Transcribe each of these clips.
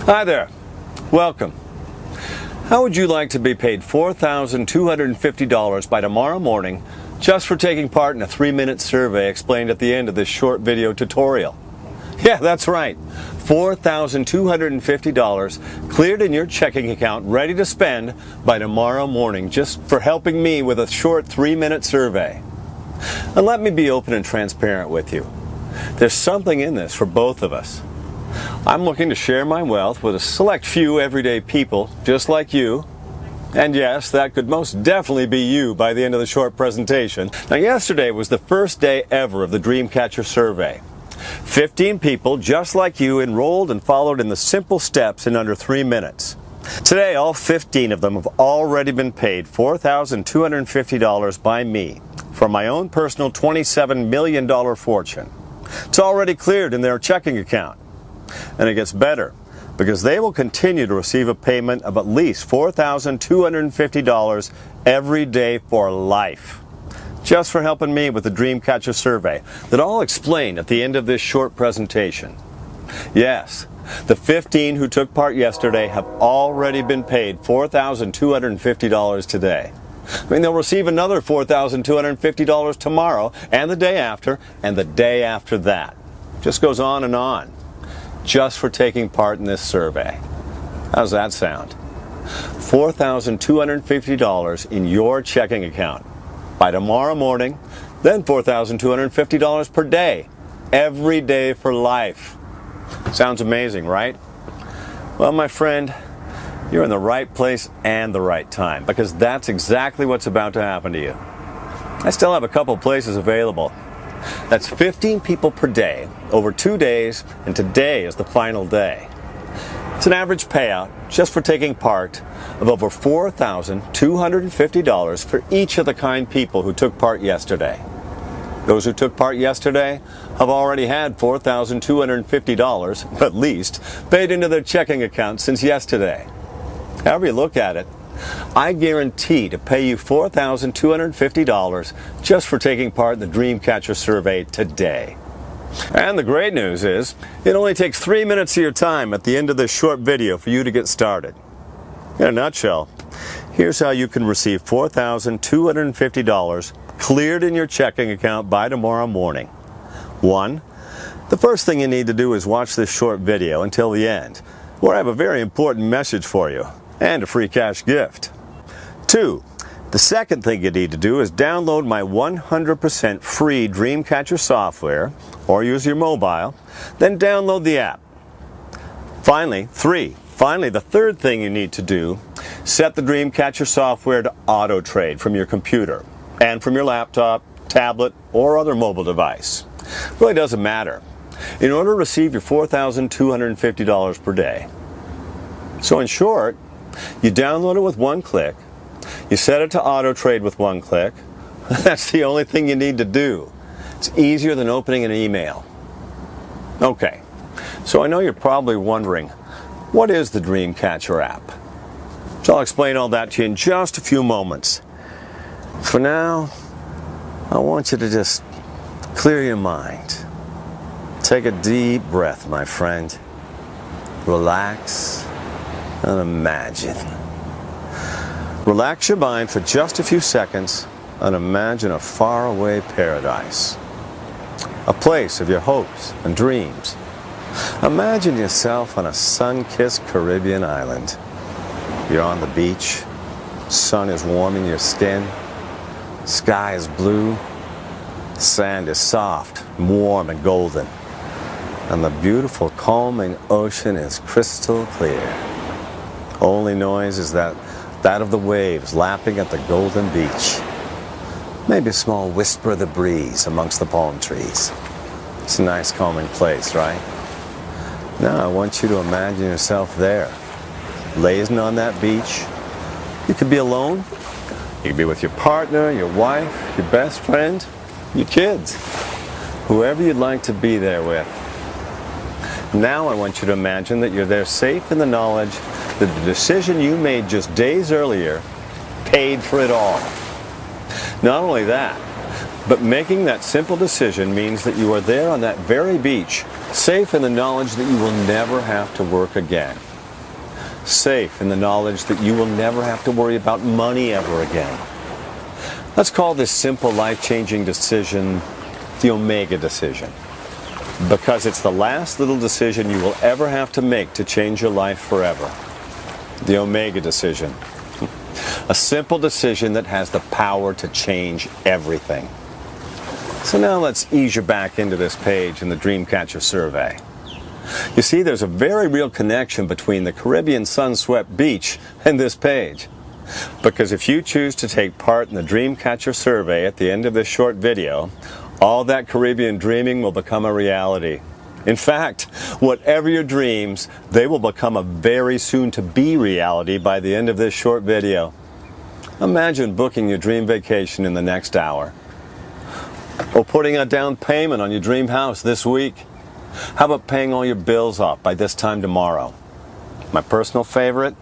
Hi there. Welcome. How would you like to be paid $4,250 by tomorrow morning just for taking part in a 3-minute survey explained at the end of this short video tutorial? Yeah, that's right. $4,250 cleared in your checking account, ready to spend by tomorrow morning just for helping me with a short 3-minute survey. And let me be open and transparent with you. There's something in this for both of us. I'm looking to share my wealth with a select few everyday people just like you. And yes, that could most definitely be you by the end of the short presentation. Now, yesterday was the first day ever of the Dreamcatcher survey. 15 people just like you enrolled and followed in the simple steps in under 3 minutes. Today, all 15 of them have already been paid $4,250 by me for my own personal $27 million fortune. It's already cleared in their checking account. And it gets better, because they will continue to receive a payment of at least $4,250 every day for life, just for helping me with the Dreamcatcher survey that I'll explain at the end of this short presentation. Yes, the 15 who took part yesterday have already been paid $4,250 today. I mean, they'll receive another $4,250 tomorrow, and the day after, and the day after that. Just goes on and on, just for taking part in this survey. How's that sound? $4,250 in your checking account by tomorrow morning, then $4,250 per day, every day for life. Sounds amazing, right? Well, my friend, you're in the right place and the right time, because that's exactly what's about to happen to you. I still have a couple places available. That's 15 people per day, over 2 days, and today is the final day. It's an average payout, just for taking part, of over $4,250 for each of the kind people who took part yesterday. Those who took part yesterday have already had $4,250, at least, paid into their checking account since yesterday. However you look at it, I guarantee to pay you $4,250 just for taking part in the Dreamcatcher survey today. And the great news is, it only takes 3 minutes of your time at the end of this short video for you to get started. In a nutshell, here's how you can receive $4,250 cleared in your checking account by tomorrow morning. 1. The first thing you need to do is watch this short video until the end, where I have a very important message for you, and a free cash gift. 2. The second thing you need to do is download my 100% free Dreamcatcher software, or use your mobile, then download the app. Finally, the third thing you need to do, set the Dreamcatcher software to auto-trade from your computer, and from your laptop, tablet, or other mobile device. It really doesn't matter, in order to receive your $4,250 per day. So in short, you download it with one click, you set it to auto-trade with one click. That's the only thing you need to do. It's easier than opening an email. Okay, so I know you're probably wondering, what is the Dreamcatcher app? So I'll explain all that to you in just a few moments. For now, I want you to just clear your mind. Take a deep breath, my friend. Relax and imagine. Relax your mind for just a few seconds and imagine a faraway paradise. A place of your hopes and dreams. Imagine yourself on a sun-kissed Caribbean island. You're on the beach, sun is warming your skin, sky is blue, sand is soft, warm and golden, and the beautiful calming ocean is crystal clear. Only noise is that of the waves lapping at the golden beach. Maybe a small whisper of the breeze amongst the palm trees. It's a nice calming place, right? Now I want you to imagine yourself there, lazing on that beach. You could be alone. You could be with your partner, your wife, your best friend, your kids, whoever you'd like to be there with. Now I want you to imagine that you're there safe in the knowledge that the decision you made just days earlier paid for it all. Not only that, but making that simple decision means that you are there on that very beach, safe in the knowledge that you will never have to work again. safe in the knowledge that you will never have to worry about money ever again. Let's call this simple life-changing decision the Omega decision, because it's the last little decision you will ever have to make to change your life forever. The Omega decision. A simple decision that has the power to change everything. So now let's ease you back into this page in the Dreamcatcher survey. You see, there's a very real connection between the Caribbean sun-swept beach and this page. Because if you choose to take part in the Dreamcatcher survey at the end of this short video, all that Caribbean dreaming will become a reality. In fact, whatever your dreams, they will become a very soon-to-be reality by the end of this short video. Imagine booking your dream vacation in the next hour. Or putting a down payment on your dream house this week. How about paying all your bills off by this time tomorrow? My personal favorite?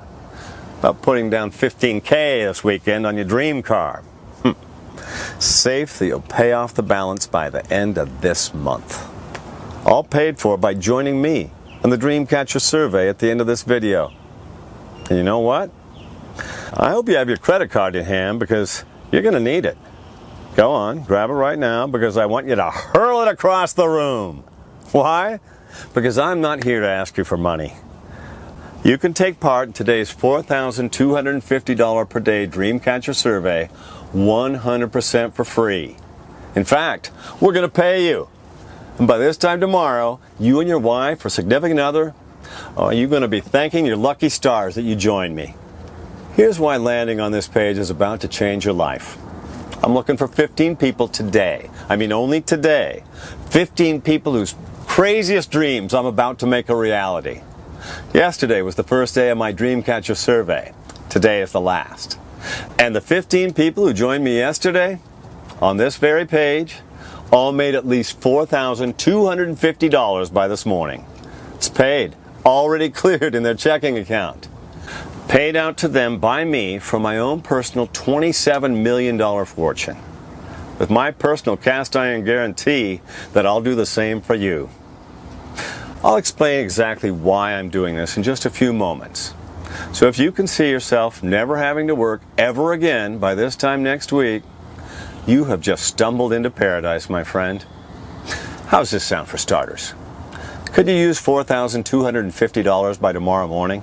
About putting down $15,000 this weekend on your dream car. Safe that you'll pay off the balance by the end of this month. All paid for by joining me on the Dreamcatcher survey at the end of this video. And you know what? I hope you have your credit card in hand, because you're going to need it. Go on, grab it right now, because I want you to hurl it across the room. Why? Because I'm not here to ask you for money. You can take part in today's $4,250 per day Dreamcatcher survey 100% for free. In fact, we're going to pay you. And by this time tomorrow, you and your wife or significant other, you're going to be thanking your lucky stars that you joined me. Here's why landing on this page is about to change your life. I'm looking for 15 people today. I mean, only today. 15 people whose craziest dreams I'm about to make a reality. Yesterday was the first day of my Dreamcatcher survey. Today is the last. And the 15 people who joined me yesterday, on this very page, all made at least $4,250 by this morning. It's paid, already cleared in their checking account. Paid out to them by me from my own personal $27 million fortune. With my personal cast iron guarantee that I'll do the same for you. I'll explain exactly why I'm doing this in just a few moments. So if you can see yourself never having to work ever again by this time next week, you have just stumbled into paradise, my friend. How's this sound for starters? Could you use $4,250 by tomorrow morning?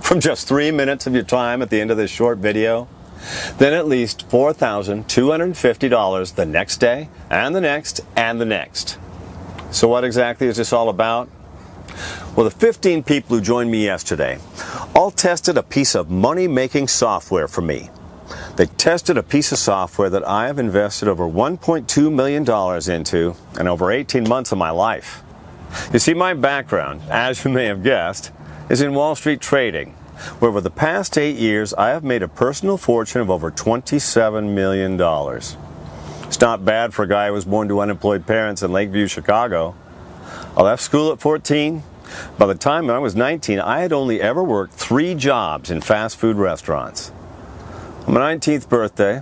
From just 3 minutes of your time at the end of this short video? Then at least $4,250 the next day, and the next, and the next. So what exactly is this all about? Well, the 15 people who joined me yesterday all tested a piece of money-making software for me. They tested a piece of software that I have invested over $1.2 million into in over 18 months of my life. You see, my background, as you may have guessed, is in Wall Street trading, where over the past 8 years I have made a personal fortune of over $27 million. It's not bad for a guy who was born to unemployed parents in Lakeview, Chicago. I left school at 14. By the time I was 19, I had only ever worked 3 jobs in fast food restaurants. On my 19th birthday,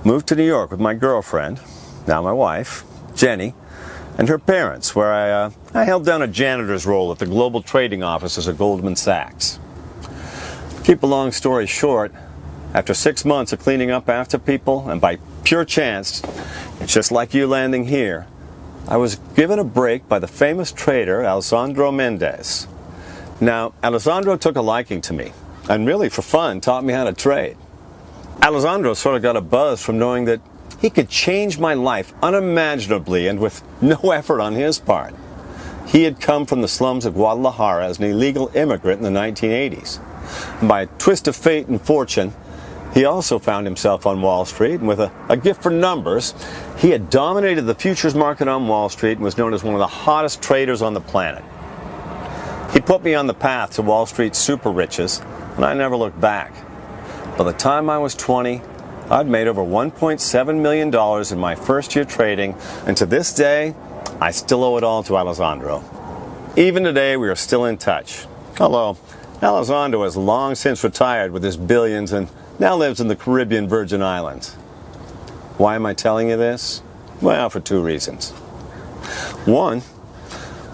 moved to New York with my girlfriend, now my wife, Jenny, and her parents, where I held down a janitor's role at the global trading offices of Goldman Sachs. Keep a long story short, after 6 months of cleaning up after people, and by pure chance, it's just like you landing here, I was given a break by the famous trader Alessandro Mendez. Now, Alessandro took a liking to me, and really for fun taught me how to trade. Alessandro sort of got a buzz from knowing that he could change my life unimaginably and with no effort on his part. He had come from the slums of Guadalajara as an illegal immigrant in the 1980s. And by a twist of fate and fortune, he also found himself on Wall Street, and with a gift for numbers, he had dominated the futures market on Wall Street and was known as one of the hottest traders on the planet. He put me on the path to Wall Street's super riches, and I never looked back. By the time I was 20, I'd made over $1.7 million in my first year trading, and to this day, I still owe it all to Alessandro. Even today, we are still in touch. Although, Alessandro has long since retired with his billions and now lives in the Caribbean Virgin Islands. Why am I telling you this? Well, for 2 reasons. One,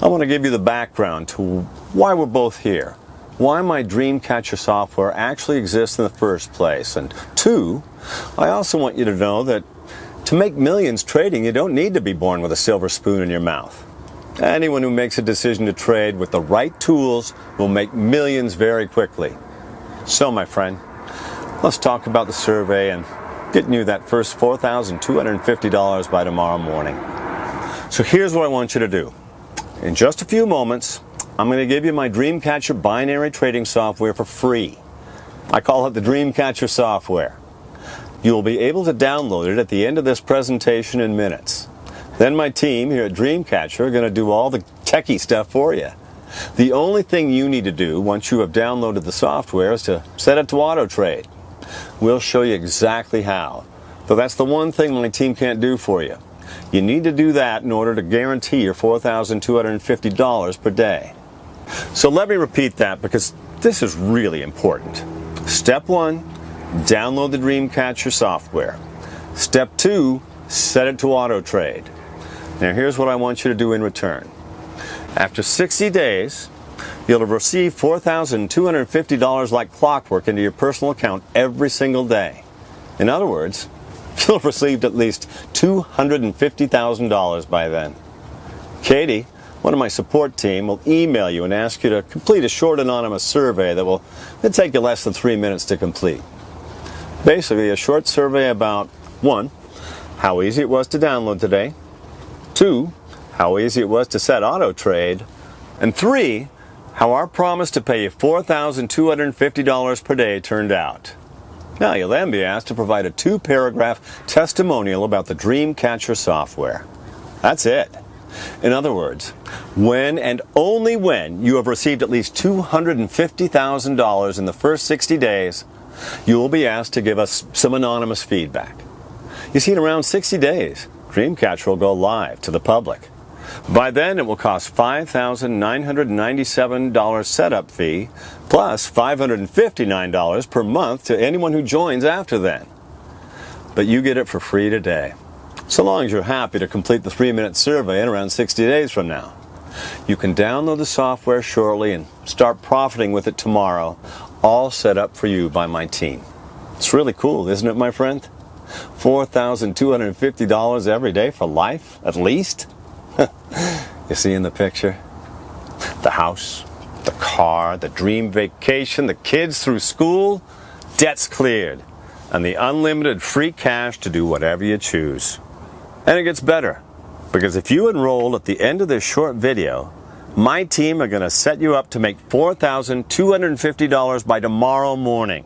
I want to give you the background to why we're both here, why my Dreamcatcher software actually exists in the first place. And 2, I also want you to know that to make millions trading, you don't need to be born with a silver spoon in your mouth. Anyone who makes a decision to trade with the right tools will make millions very quickly. So, my friend, let's talk about the survey and getting you that first $4,250 by tomorrow morning. So here's what I want you to do. In just a few moments, I'm going to give you my Dreamcatcher binary trading software for free. I call it the Dreamcatcher software. You will be able to download it at the end of this presentation in minutes. Then my team here at Dreamcatcher are going to do all the techie stuff for you. The only thing you need to do once you have downloaded the software is to set it to auto trade. We'll show you exactly how. Though that's the one thing my team can't do for you. You need to do that in order to guarantee your $4,250 per day. So let me repeat that because this is really important. Step 1, download the Dreamcatcher software. Step 2, set it to auto trade. Now here's what I want you to do in return. After 60 days, you'll have received $4,250 like clockwork into your personal account every single day. In other words, you'll have received at least $250,000 by then. Katie, one of my support team, will email you and ask you to complete a short anonymous survey that will take you less than 3 minutes to complete. Basically, a short survey about 1, how easy it was to download today, 2, how easy it was to set auto trade, and 3, how our promise to pay you $4,250 per day turned out. Now you'll then be asked to provide a 2-paragraph testimonial about the Dreamcatcher software. That's it. In other words, when and only when you have received at least $250,000 in the first 60 days, you will be asked to give us some anonymous feedback. You see, in around 60 days, Dreamcatcher will go live to the public. By then, it will cost $5,997 setup fee, plus $559 per month to anyone who joins after then. But you get it for free today, so long as you're happy to complete the 3-minute survey in around 60 days from now. You can download the software shortly and start profiting with it tomorrow, all set up for you by my team. It's really cool, isn't it, my friend? $4,250 every day for life, at least? You see in the picture? The house, the car, the dream vacation, the kids through school, debts cleared, and the unlimited free cash to do whatever you choose. And it gets better, because if you enroll at the end of this short video, my team are going to set you up to make $4,250 by tomorrow morning.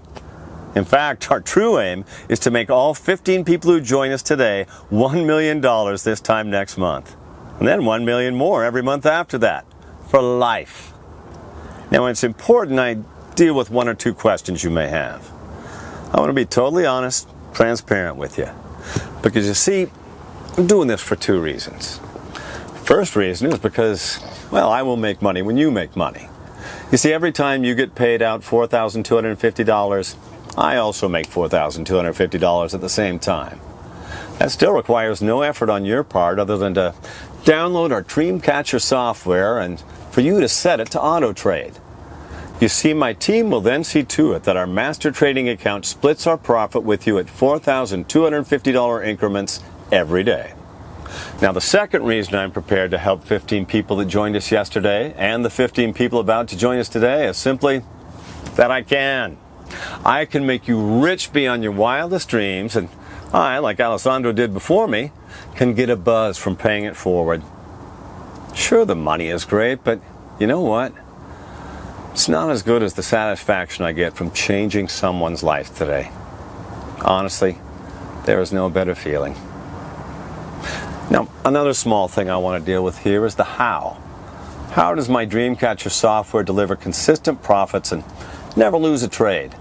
In fact, our true aim is to make all 15 people who join us today $1 million this time next month. And then $1 million more every month after that, for life. Now, it's important I deal with 1 or 2 questions you may have. I want to be totally honest, transparent with you. Because you see, I'm doing this for 2 reasons. First reason is because, well, I will make money when you make money. You see, every time you get paid out $4,250, I also make $4,250 at the same time. That still requires no effort on your part other than to download our Dreamcatcher software and for you to set it to auto trade. You see, my team will then see to it that our master trading account splits our profit with you at $4,250 increments every day. Now, the second reason I'm prepared to help 15 people that joined us yesterday and the 15 people about to join us today is simply that I can. I can make you rich beyond your wildest dreams, and I, like Alessandro did before me, can get a buzz from paying it forward. Sure, the money is great, but you know what? It's not as good as the satisfaction I get from changing someone's life today. Honestly, there is no better feeling. Now, another small thing I want to deal with here is the how. How does my Dreamcatcher software deliver consistent profits and never lose a trade?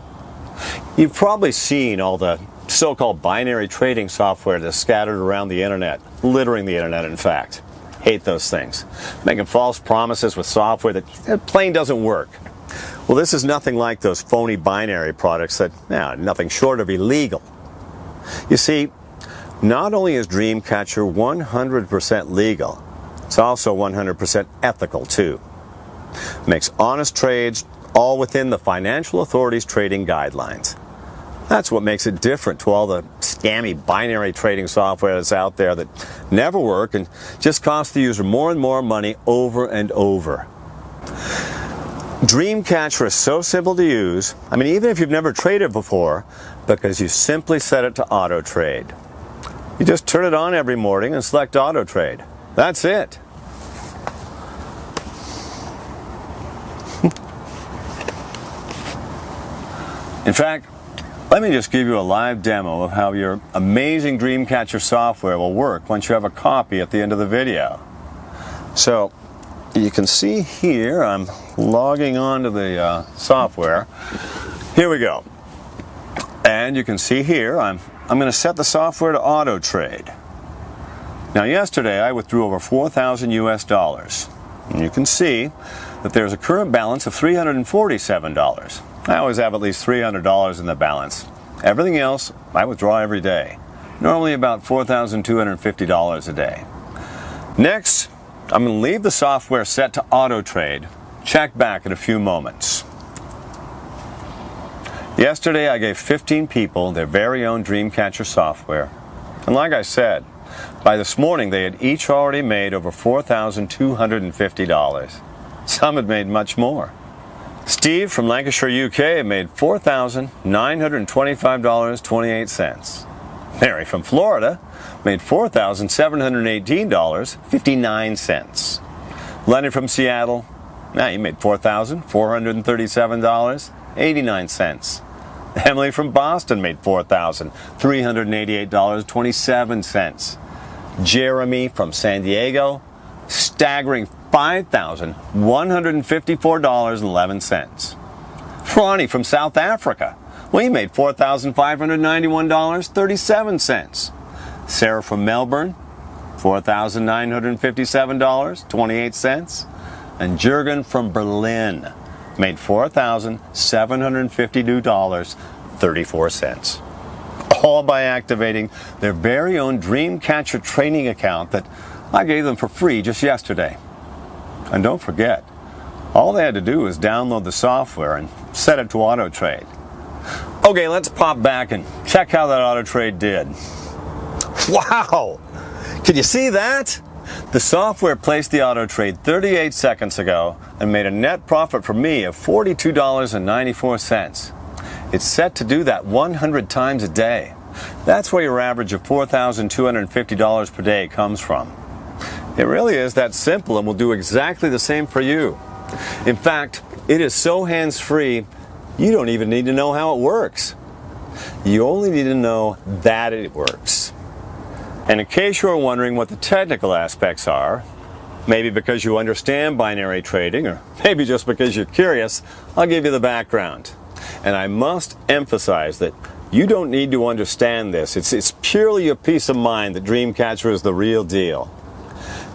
You've probably seen all the so-called binary trading software that's scattered around the internet, littering the internet, in fact. Hate those things. Making false promises with software that plain doesn't work. Well, this is nothing like those phony binary products that, nothing short of illegal. You see, not only is Dreamcatcher 100% legal, it's also 100% ethical too. Makes honest trades all within the Financial Authority's trading guidelines. That's what makes it different to all the scammy binary trading software that's out there that never work and just cost the user more and more money over and over. Dreamcatcher is so simple to use, even if you've never traded before, because you simply set it to auto trade. You just turn it on every morning and select auto trade. That's it. In fact, let me just give you a live demo of how your amazing Dreamcatcher software will work once you have a copy at the end of the video. So, you can see here, I'm logging on to the software. Here we go. And you can see here, I'm going to set the software to auto trade. Now yesterday I withdrew over 4,000 US dollars. And you can see that there's a current balance of $347. I always have at least $300 in the balance. Everything else I withdraw every day. Normally about $4,250 a day. Next, I'm going to leave the software set to auto trade. Check back in a few moments. Yesterday I gave 15 people their very own Dreamcatcher software. And like I said, by this morning they had each already made over $4,250. Some had made much more. Steve from Lancashire, UK made $4,925.28. Mary from Florida made $4,718.59. Leonard from Seattle, he made $4,437.89. Emily from Boston made $4,388.27. Jeremy from San Diego, staggering $5,154.11. Ronnie from South Africa, he made $4,591.37. Sarah from Melbourne, $4,957.28. And Jurgen from Berlin made $4,752.34. All by activating their very own Dreamcatcher training account that I gave them for free just yesterday. And don't forget, all they had to do was download the software and set it to auto trade. Okay, let's pop back and check how that auto trade did. Wow! Can you see that? The software placed the auto trade 38 seconds ago and made a net profit for me of $42.94. It's set to do that 100 times a day. That's where your average of $4,250 per day comes from. It really is that simple and will do exactly the same for you. In fact, it is so hands-free, you don't even need to know how it works. You only need to know that it works. And in case you're wondering what the technical aspects are, maybe because you understand binary trading, or maybe just because you're curious, I'll give you the background. And I must emphasize that you don't need to understand this. It's purely a peace of mind that Dreamcatcher is the real deal.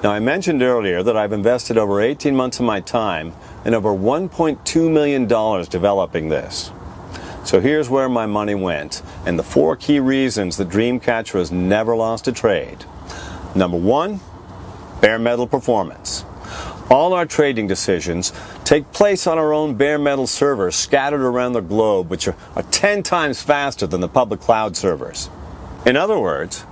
Now, I mentioned earlier that I've invested over 18 months of my time and over $1.2 million developing this. So here's where my money went, and the 4 key reasons that Dreamcatcher has never lost a trade. Number 1, bare metal performance. All our trading decisions take place on our own bare metal servers scattered around the globe, which are 10 times faster than the public cloud servers. In other words,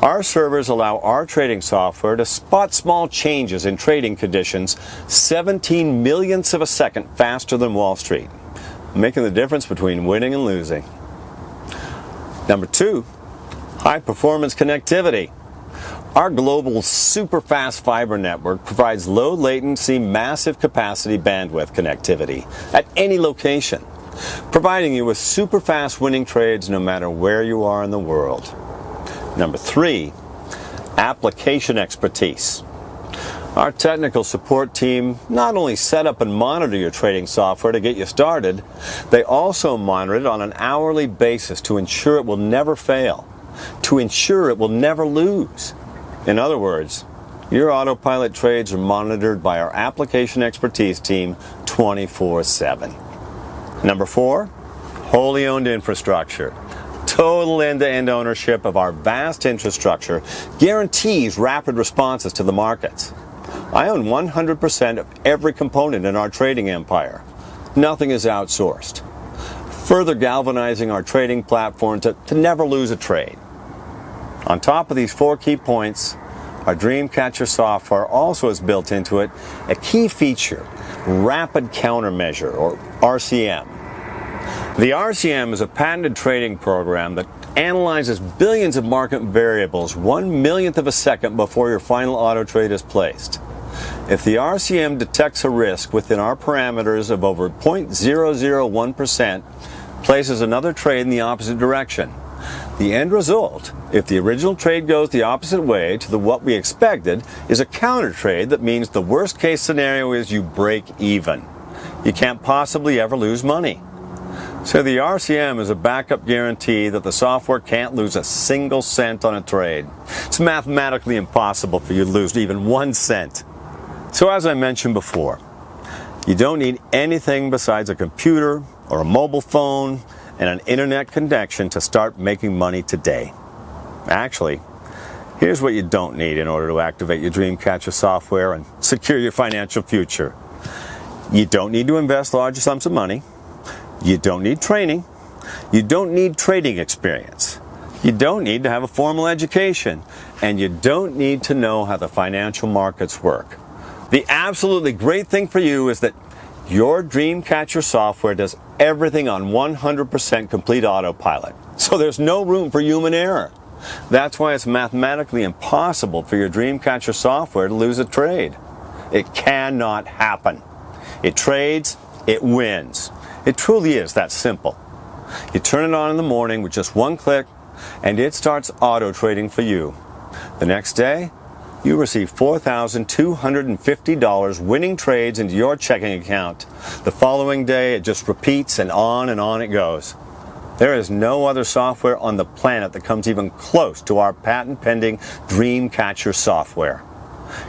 our servers allow our trading software to spot small changes in trading conditions 17 millionths of a second faster than Wall Street, making the difference between winning and losing. Number 2, high performance connectivity. Our global super fast fiber network provides low latency, massive capacity bandwidth connectivity at any location, providing you with super fast winning trades no matter where you are in the world. Number 3, application expertise. Our technical support team not only set up and monitor your trading software to get you started, they also monitor it on an hourly basis to ensure it will never fail, to ensure it will never lose. In other words, your autopilot trades are monitored by our application expertise team 24/7. Number 4, wholly owned infrastructure. Total end-to-end ownership of our vast infrastructure guarantees rapid responses to the markets. I own 100% of every component in our trading empire. Nothing is outsourced, further galvanizing our trading platform to never lose a trade. On top of these 4 key points, our Dreamcatcher software also has built into it a key feature, Rapid Countermeasure, or RCM. The RCM is a patented trading program that analyzes billions of market variables 1/1,000,000th of a second before your final auto trade is placed. If the RCM detects a risk within our parameters of over 0.001%, places another trade in the opposite direction. The end result, if the original trade goes the opposite way to what we expected, is a counter trade that means the worst case scenario is you break even. You can't possibly ever lose money. So the RCM is a backup guarantee that the software can't lose a single cent on a trade. It's mathematically impossible for you to lose even 1 cent. So as I mentioned before, you don't need anything besides a computer or a mobile phone and an internet connection to start making money today. Actually, here's what you don't need in order to activate your Dreamcatcher software and secure your financial future. You don't need to invest large sums of money. You don't need training. You don't need trading experience. You don't need to have a formal education. And you don't need to know how the financial markets work. The absolutely great thing for you is that your Dreamcatcher software does everything on 100% complete autopilot. So there's no room for human error. That's why it's mathematically impossible for your Dreamcatcher software to lose a trade. It cannot happen. It trades, it wins. It truly is that simple. You turn it on in the morning with just 1 click, and it starts auto trading for you. The next day, you receive $4,250 winning trades into your checking account. The following day, it just repeats and on it goes. There is no other software on the planet that comes even close to our patent-pending Dreamcatcher software.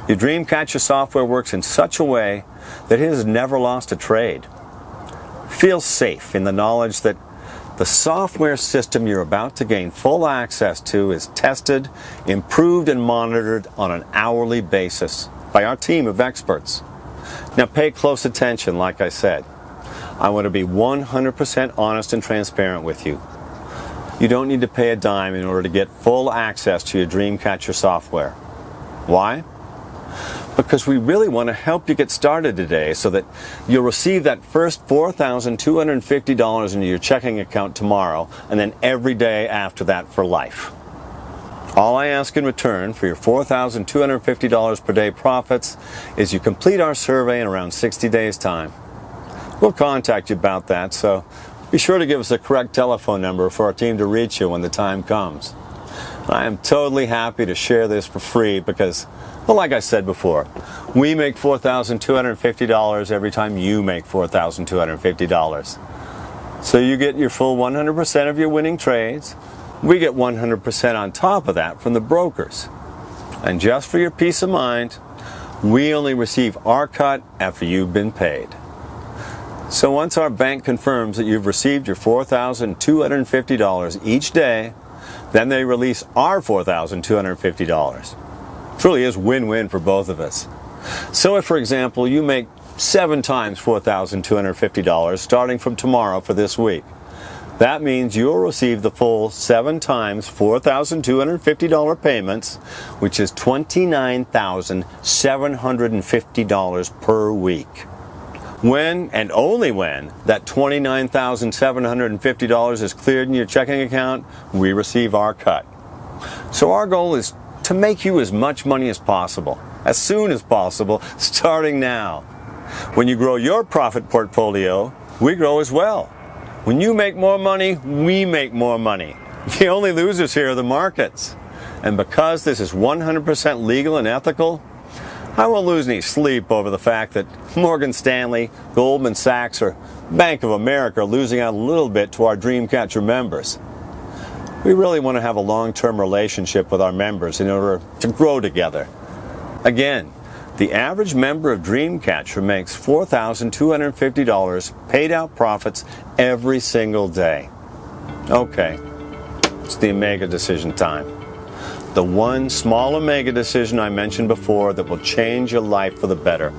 Your Dreamcatcher software works in such a way that it has never lost a trade. Feel safe in the knowledge that the software system you're about to gain full access to is tested, improved, and monitored on an hourly basis by our team of experts. Now pay close attention, like I said. I want to be 100% honest and transparent with you. You don't need to pay a dime in order to get full access to your Dreamcatcher software. Why? Because we really want to help you get started today so that you'll receive that first $4,250 into your checking account tomorrow and then every day after that for life. All I ask in return for your $4,250 per day profits is you complete our survey in around 60 days' time. We'll contact you about that, so be sure to give us a correct telephone number for our team to reach you when the time comes. I am totally happy to share this for free because, well, like I said before, we make $4,250 every time you make $4,250. So you get your full 100% of your winning trades. We get 100% on top of that from the brokers. And just for your peace of mind, we only receive our cut after you've been paid. So once our bank confirms that you've received your $4,250 each day, then they release our $4,250. Truly is win-win for both of us. So if, for example, you make 7 times $4,250 starting from tomorrow for this week, that means you'll receive the full 7 times $4,250 payments, which is $29,750 per week. When, and only when, that $29,750 is cleared in your checking account, we receive our cut. So our goal is to make you as much money as possible, as soon as possible, starting now. When you grow your profit portfolio, we grow as well. When you make more money, we make more money. The only losers here are the markets. And because this is 100% legal and ethical, I won't lose any sleep over the fact that Morgan Stanley, Goldman Sachs, or Bank of America are losing out a little bit to our Dreamcatcher members. We really want to have a long-term relationship with our members in order to grow together. Again, the average member of Dreamcatcher makes $4,250 paid out profits every single day. Okay, it's the Omega decision time. The one small Omega decision I mentioned before that will change your life for the better.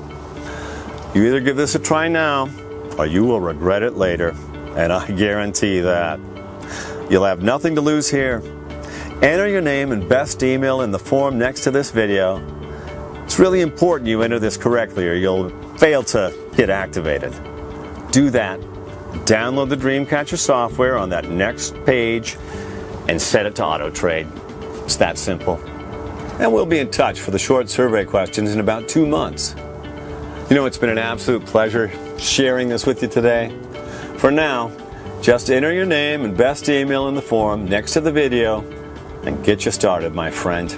You either give this a try now or you will regret it later, and I guarantee that. You'll have nothing to lose here. Enter your name and best email in the form next to this video. It's really important you enter this correctly or you'll fail to get activated. Do that. Download the Dreamcatcher software on that next page and set it to auto trade. It's that simple. And we'll be in touch for the short survey questions in about 2 months. You know, it's been an absolute pleasure sharing this with you today. For now, just enter your name and best email in the form next to the video and get you started, my friend.